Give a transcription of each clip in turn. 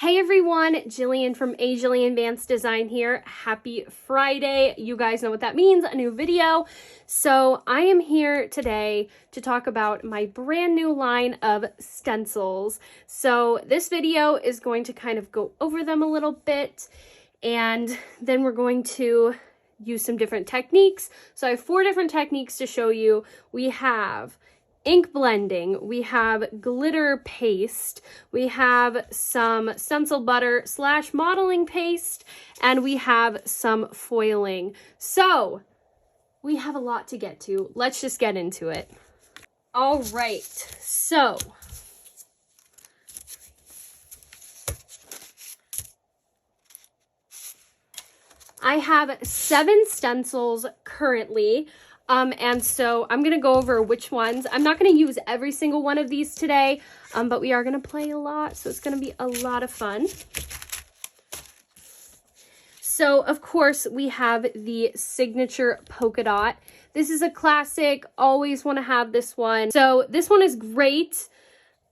Hey everyone, Jillian from Jillian Vance Design here. Happy Friday. You guys know what that means, a new video. So I am here today to talk about my brand new line of stencils. So this video is going to kind of go over them a little bit, and then we're going to use some different techniques. So I have 4 different techniques to show you. We have ink blending, we have glitter paste, we have some stencil butter / modeling paste, and we have some foiling. So we have a lot to get to. Let's just get into it. All right, so I have 7 stencils currently. And so I'm going to go over which ones. I'm not going to use every single one of these today, but we are going to play a lot, so it's going to be a lot of fun. So, of course, we have the signature polka dot. This is a classic, always want to have this one. So this one is great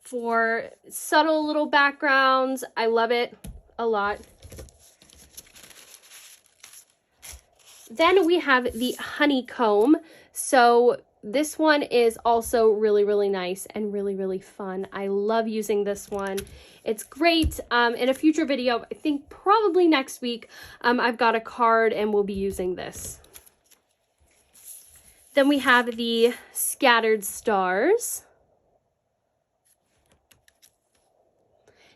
for subtle little backgrounds. I love it a lot. Then we have the honeycomb. So this one is also really nice and really fun. I love using this one. It's great. In a future video, I think probably next week, I've got a card and we'll be using this. Then we have the scattered stars.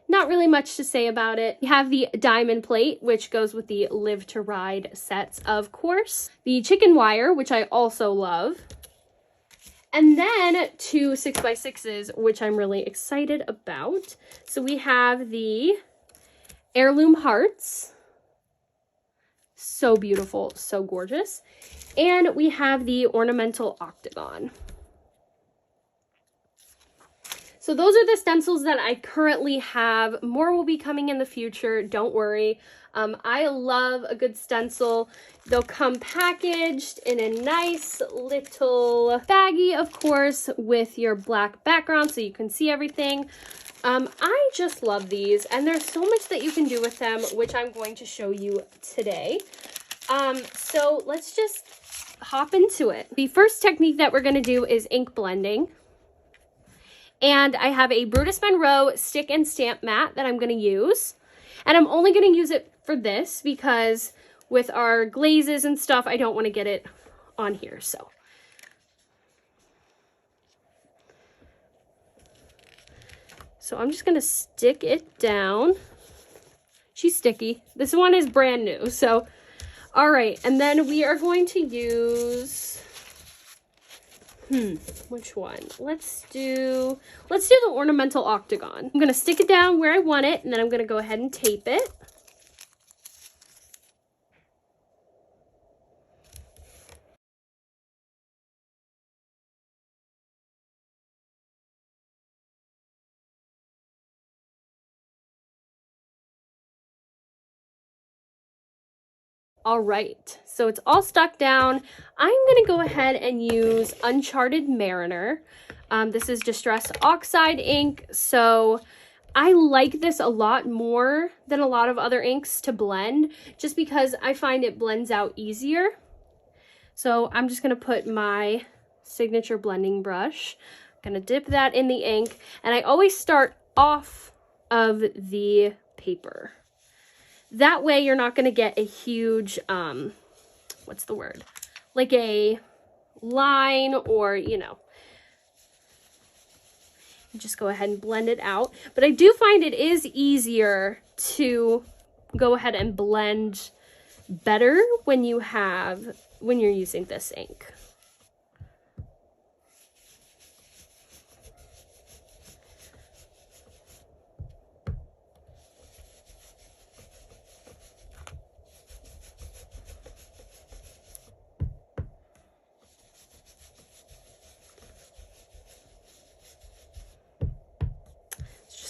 Not really much to say about it. We have the diamond plate, which goes with the Live to Ride sets, of course. The chicken wire, which I also love. And then 2 6x6s, which I'm really excited about. So we have the Heirloom hearts. So beautiful, so gorgeous. And we have the Ornamental Octagon. So those are the stencils that I currently have. More will be coming in the future, don't worry. I love a good stencil. They'll come packaged in a nice little baggie, of course, with your black background so you can see everything. I just love these, and there's so much that you can do with them, which I'm going to show you today. So let's just hop into it. The first technique that we're going to do is ink blending. And I have a Brutus Monroe stick and stamp mat that I'm going to use. And I'm only going to use it for this because with our glazes and stuff, I don't want to get it on here. So I'm just going to stick it down. She's sticky. This one is brand new. So, all right. And then we are going to use... which one? Let's do the Ornamental Octagon. I'm going to stick it down where I want it, and then I'm going to go ahead and tape it. All right, so it's all stuck down. I'm going to go ahead and use Uncharted Mariner. This is Distress Oxide ink, so I like this a lot more than a lot of other inks to blend, just because I find it blends out easier. So I'm just going to put my signature blending brush. I'm going to dip that in the ink, and I always start off of the paper. That way you're not going to get a huge, what's the word? Like a line or, you know. Just go ahead and blend it out. But I do find it is easier to go ahead and blend better when you're using this ink.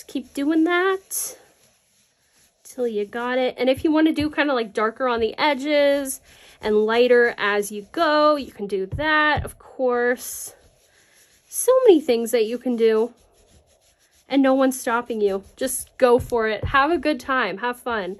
Keep doing that till you got it. And if you want to do kind of like darker on the edges and lighter as you go, you can do that, of course. So many things that you can do. and no one's stopping you. Just go for it. Have a good time. Have fun.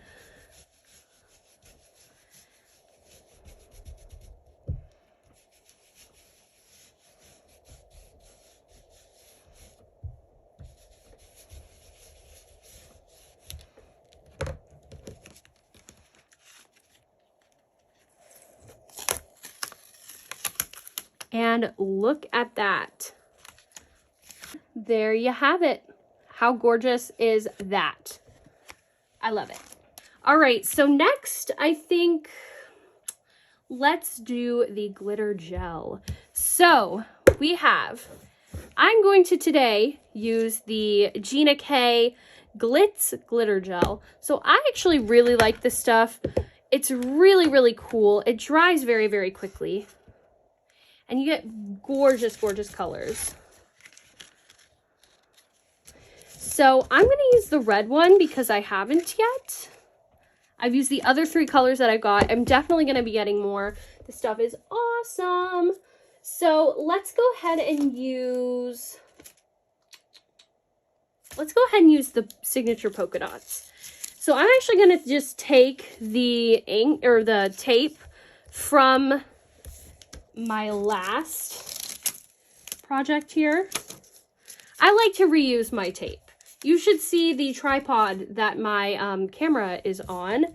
And look at that. There you have it. How gorgeous is that? I love it. All right, so next, I think let's do the glitter gel. So I'm going to today use the Gina K Glitz Glitter Gel. So I actually really like this stuff. It's really, really cool. It dries very, very quickly. And you get gorgeous, gorgeous colors. So I'm going to use the red one because I haven't yet. I've used the other 3 colors that I got. I'm definitely going to be getting more. This stuff is awesome. So let's go ahead and use the signature polka dots. So I'm actually going to just take the ink or the tape from my last project here. I like to reuse my tape. You should see the tripod that my camera is on.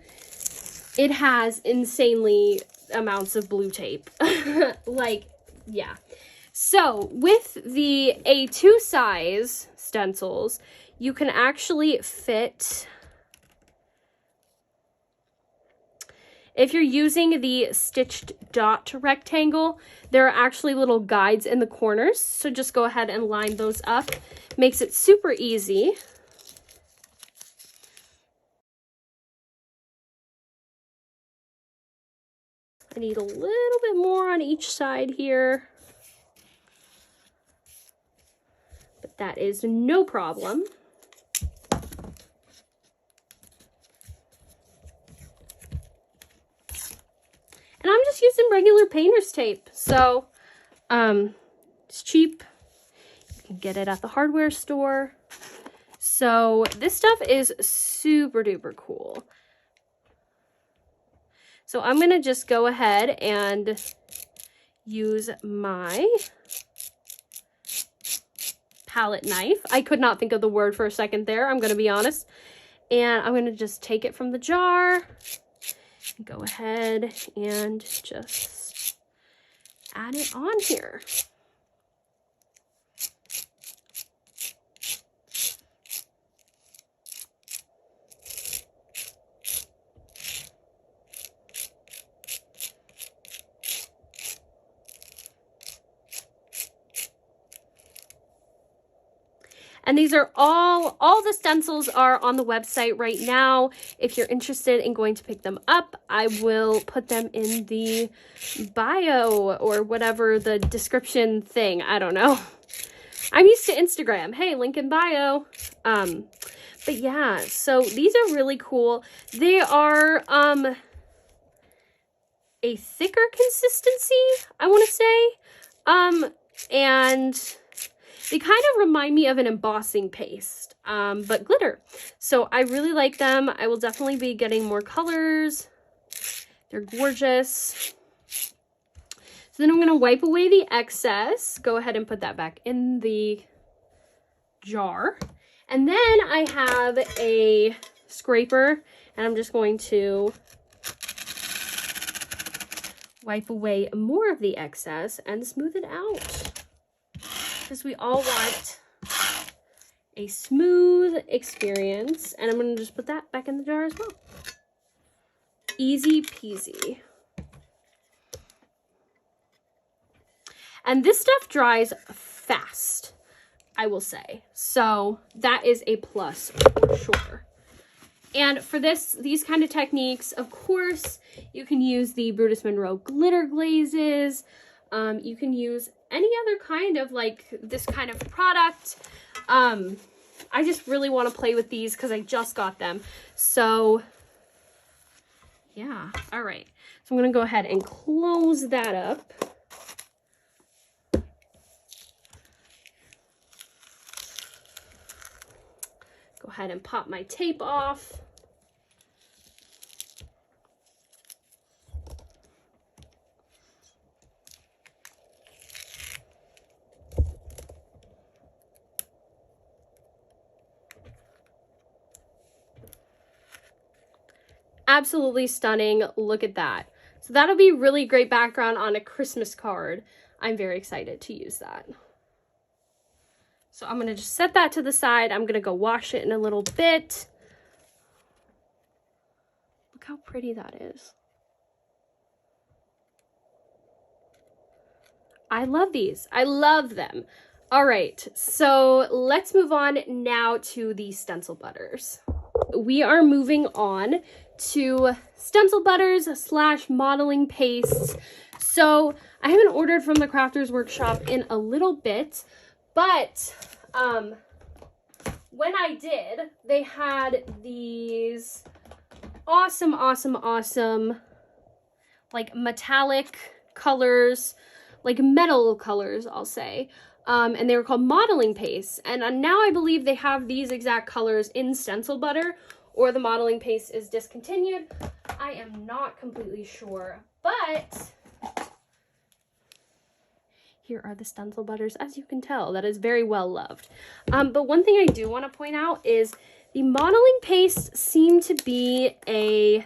It has insanely amounts of blue tape. Like, yeah. So with the A2 size stencils, you can actually fit, if you're using the stitched dot rectangle, there are actually little guides in the corners. So just go ahead and line those up. Makes it super easy. I need a little bit more on each side here, but that is no problem. And I'm just using regular painter's tape. So, it's cheap. You can get it at the hardware store. So this stuff is super duper cool. So I'm going to just go ahead and use my palette knife. I could not think of the word for a second there, I'm going to be honest. And I'm going to just take it from the jar. Go ahead and just add it on here. And these are all the stencils are on the website right now. If you're interested in going to pick them up, I will put them in the bio or whatever, the description thing. I don't know. I'm used to Instagram. Hey, link in bio. But yeah, so these are really cool. They are a thicker consistency, I want to say. And they kind of remind me of an embossing paste, but glitter. So I really like them. I will definitely be getting more colors. They're gorgeous. So then I'm going to wipe away the excess. Go ahead and put that back in the jar. And then I have a scraper, and I'm just going to wipe away more of the excess and smooth it out. Because we all want a smooth experience. And I'm going to just put that back in the jar as well. Easy peasy. And this stuff dries fast, I will say. So that is a plus for sure. And for these kind of techniques, of course, you can use the Brutus Monroe glitter glazes. You can use any other kind of like this kind of product. I just really want to play with these because I just got them. So yeah, all right. So I'm going to go ahead and close that up. Go ahead and pop my tape off. Absolutely stunning. Look at that. So that'll be really great background on a Christmas card. I'm very excited to use that. So I'm going to just set that to the side. I'm going to go wash it in a little bit. Look how pretty that is. I love these. I love them. All right, so let's move on now to the stencil butters. We are moving on to stencil butters / modeling pastes. So I haven't ordered from the Crafters Workshop in a little bit, but when I did, they had these awesome like metallic colors, like metal colors, I'll say. And they were called modeling paste. And now I believe they have these exact colors in stencil butter, or the modeling paste is discontinued. I am not completely sure, but here are the stencil butters. As you can tell, that is very well loved. But one thing I do want to point out is the modeling paste seem to be a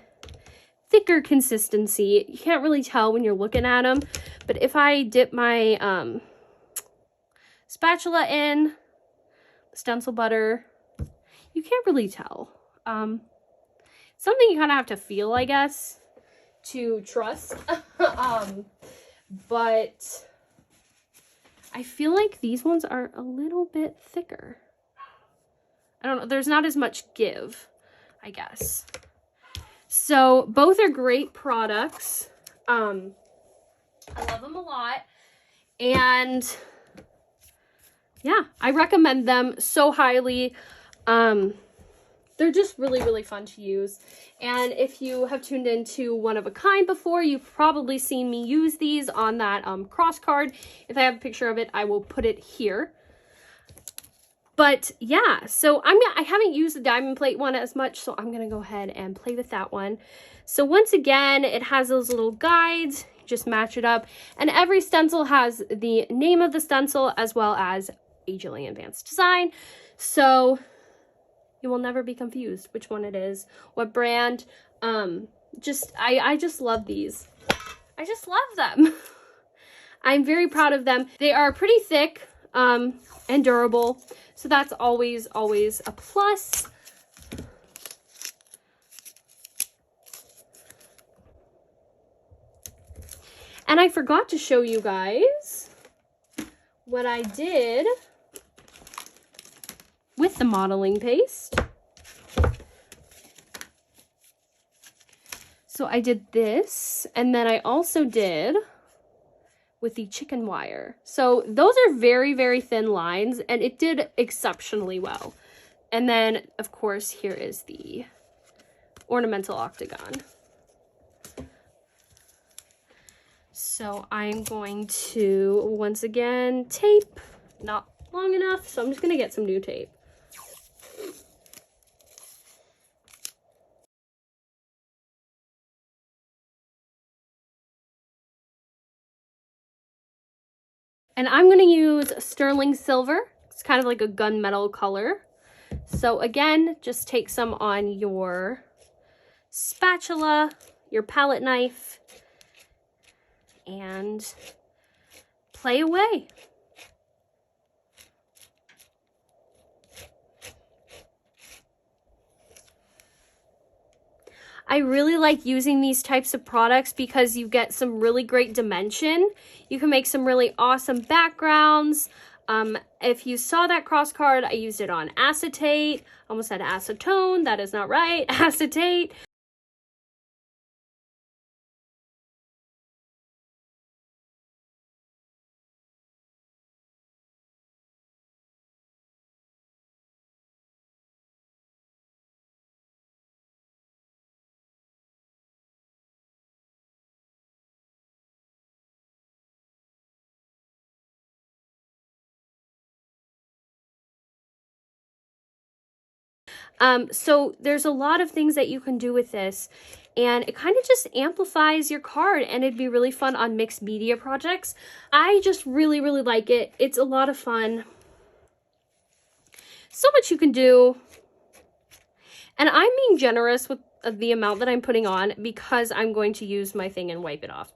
thicker consistency. You can't really tell when you're looking at them, but if I dip my spatula in stencil butter, you can't really tell. Something you kind of have to feel, I guess, to trust. But I feel like these ones are a little bit thicker. I don't know, there's not as much give, I guess. So both are great products. I love them a lot. And yeah, I recommend them so highly. They're just really fun to use. And if you have tuned into One of a Kind before, you've probably seen me use these on that cross card. If I have a picture of it, I will put it here. But yeah, so I haven't used the diamond plate one as much, so I'm gonna go ahead and play with that one. So once again, it has those little guides, just match it up, and every stencil has the name of the stencil as well as a Jillian Vance design, so you will never be confused which one it is, what brand. I just love these. I just love them. I'm very proud of them. They are pretty thick and durable, so that's always a plus. And I forgot to show you guys what I did with the modeling paste. So I did this, and then I also did with the chicken wire. So those are very thin lines, and it did exceptionally well. And then, of course, here is the Ornamental Octagon. So I'm going to, once again, tape. Not long enough, so I'm just gonna get some new tape. And I'm going to use sterling silver. It's kind of like a gunmetal color. So again, just take some on your spatula, your palette knife, and play away. I really like using these types of products because you get some really great dimension. You can make some really awesome backgrounds. If you saw that cross card, I used it on acetate. Almost said acetone. That is not right. Acetate. So there's a lot of things that you can do with this, and it kind of just amplifies your card, and it'd be really fun on mixed media projects. I just really, really like it. It's a lot of fun. So much you can do. And I'm being generous with the amount that I'm putting on because I'm going to use my thing and wipe it off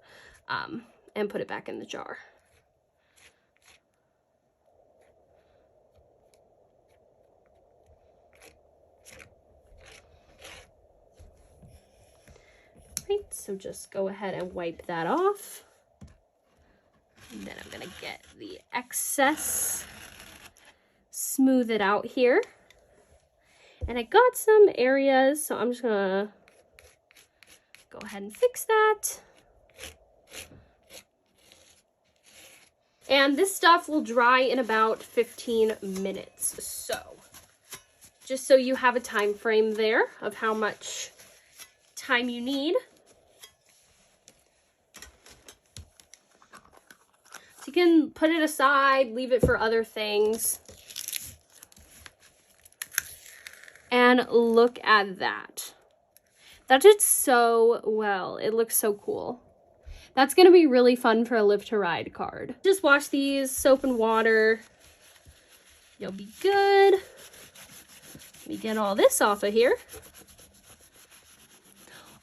and put it back in the jar. Right, so just go ahead and wipe that off. And then I'm gonna get the excess, smooth it out here. And I got some areas, so I'm just gonna go ahead and fix that. And this stuff will dry in about 15 minutes. So, just so you have a time frame there of how much time you need. So you can put it aside, leave it for other things. And look at that. That did so well. It looks so cool. That's going to be really fun for a Live to Ride card. Just wash these, soap and water. You'll be good. Let me get all this off of here.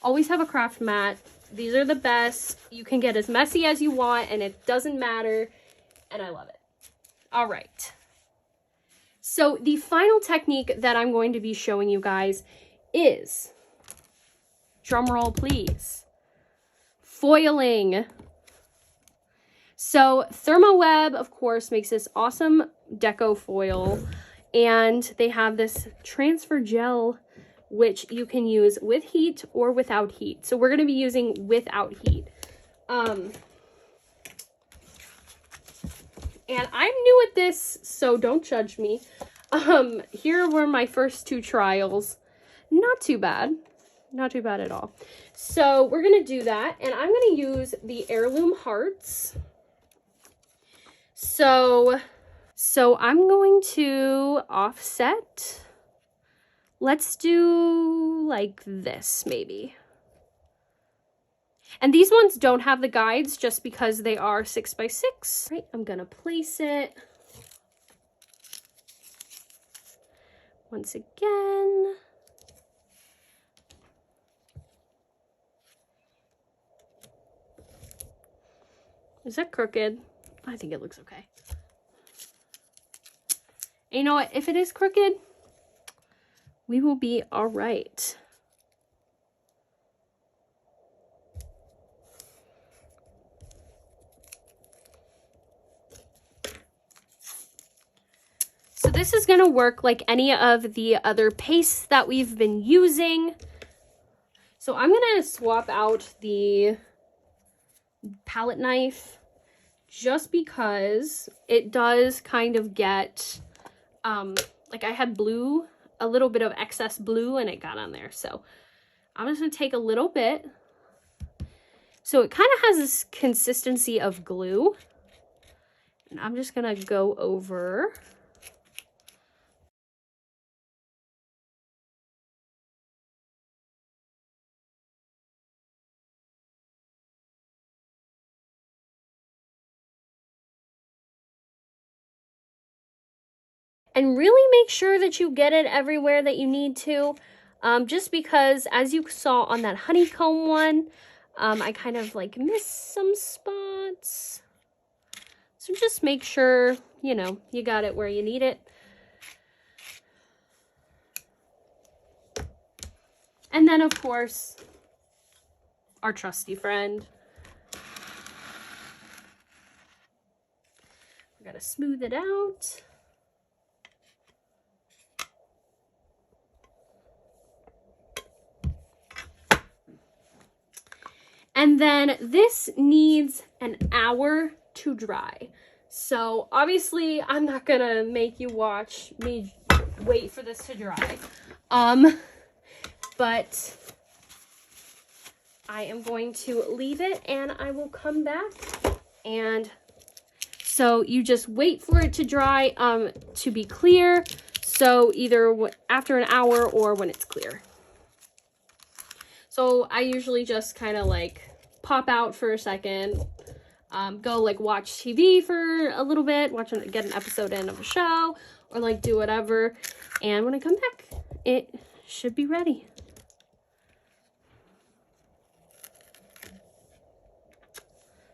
Always have a craft mat. These are the best. You can get as messy as you want and it doesn't matter. And I love it. All right. So the final technique that I'm going to be showing you guys is, drum roll please, foiling. So ThermoWeb, of course, makes this awesome deco foil, and they have this transfer gel which you can use with heat or without heat. So we're going to be using without heat. And I'm new at this, so don't judge me. Here were my first 2 trials. Not too bad. Not too bad at all. So we're going to do that, and I'm going to use the Heirloom hearts. So I'm going to offset. Let's do like this, maybe. And these ones don't have the guides just because they are 6x6. Right, I'm gonna place it. Once again. Is that crooked? I think it looks okay. And you know what? If it is crooked, we will be all right. So this is going to work like any of the other pastes that we've been using. So I'm going to swap out the palette knife just because it does kind of get, like I had blue, a little bit of excess blue, and it got on there. So I'm just going to take a little bit. So it kind of has this consistency of glue. And I'm just going to go over. And really make sure that you get it everywhere that you need to. Just because, as you saw on that honeycomb one, I kind of like missed some spots. So just make sure, you know, you got it where you need it. And then, of course, our trusty friend. We're gonna smooth it out. And then this needs an hour to dry. So obviously I'm not gonna make you watch me wait for this to dry. But I am going to leave it and I will come back. And so you just wait for it to dry. To be clear, So either after an hour or when it's clear. So I usually just kind of like pop out for a second, go like watch TV for a little bit, get an episode in of a show, or like do whatever. And when I come back, it should be ready.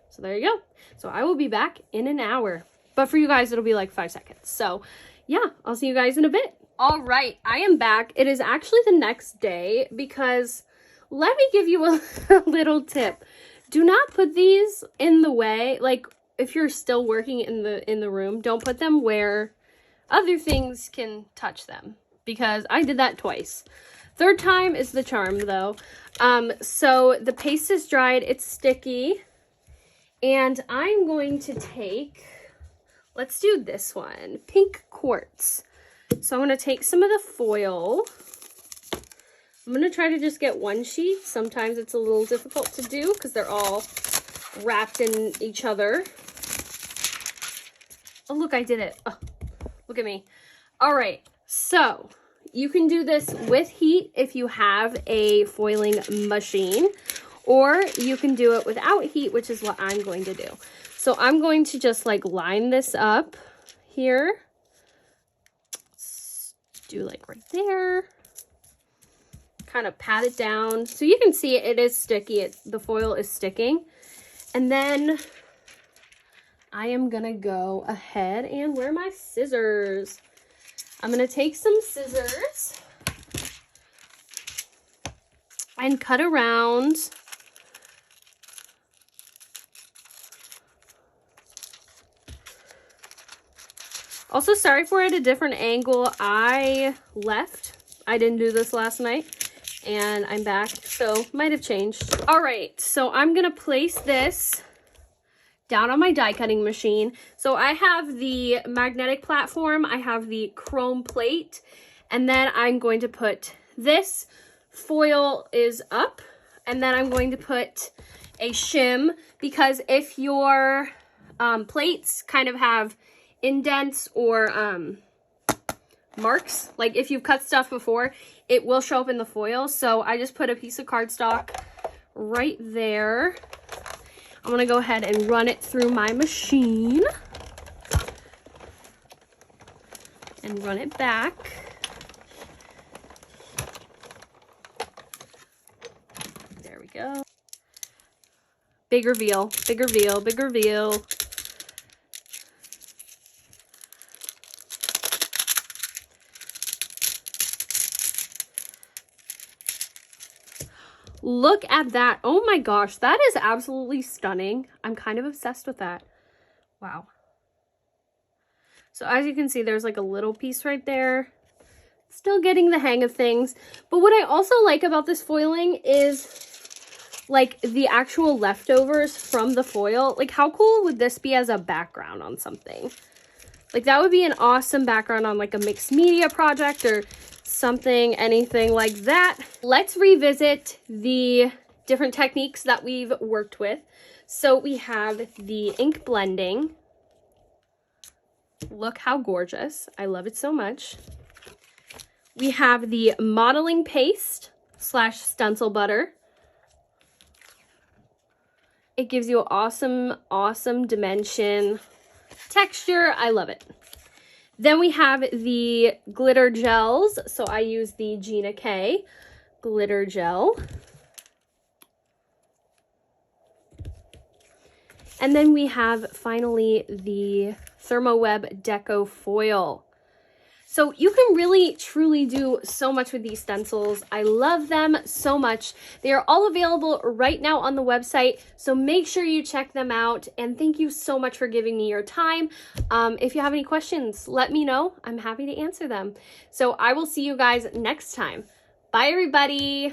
So there you go. So I will be back in an hour. But for you guys, it'll be like 5 seconds. So yeah, I'll see you guys in a bit. All right, I am back. It is actually the next day because let me give you a little tip. Do not put these in the way, like if you're still working in the room, don't put them where other things can touch them, because I did that twice. Third time is the charm though. So the paste is dried, it's sticky, and I'm going to take, let's do this one, pink quartz. So I'm going to take some of the foil. I'm going to try to just get one sheet. Sometimes it's a little difficult to do because they're all wrapped in each other. Oh, look, I did it. Oh, look at me. All right, so you can do this with heat if you have a foiling machine, or you can do it without heat, which is what I'm going to do. So I'm going to just like line this up here. Let's do like right there. Kind of pat it down. So you can see it is sticky. The foil is sticking. And then I am going to go ahead and wear my scissors. I'm going to take some scissors and cut around. Also, sorry for at a different angle. I didn't do this last night and I'm back, so might have changed. All right, so I'm gonna place this down on my die cutting machine. So I have the magnetic platform, I have the chrome plate, and then I'm going to put this foil is up, and then I'm going to put a shim, because if your plates kind of have indents or marks, like if you've cut stuff before, it will show up in the foil. So I just put a piece of cardstock right there. I'm gonna go ahead and run it through my machine and run it back. There we go. Big reveal, big reveal, big reveal. Look at that. Oh my gosh, that is absolutely stunning. I'm kind of obsessed with that. Wow. So as you can see, there's like a little piece right there. Still getting the hang of things. But what I also like about this foiling is like the actual leftovers from the foil. Like how cool would this be as a background on something? Like that would be an awesome background on like a mixed media project or something, anything like that. Let's revisit the different techniques that we've worked with. So we have the ink blending. Look how gorgeous. I love it so much. We have the modeling paste / stencil butter. It gives you awesome, awesome dimension, texture. I love it. Then we have the glitter gels. So I use the Gina K glitter gel. And then we have finally the Thermoweb Deco foil. So you can really truly do so much with these stencils. I love them so much. They are all available right now on the website, so make sure you check them out. And thank you so much for giving me your time. If you have any questions, let me know. I'm happy to answer them. So I will see you guys next time. Bye, everybody.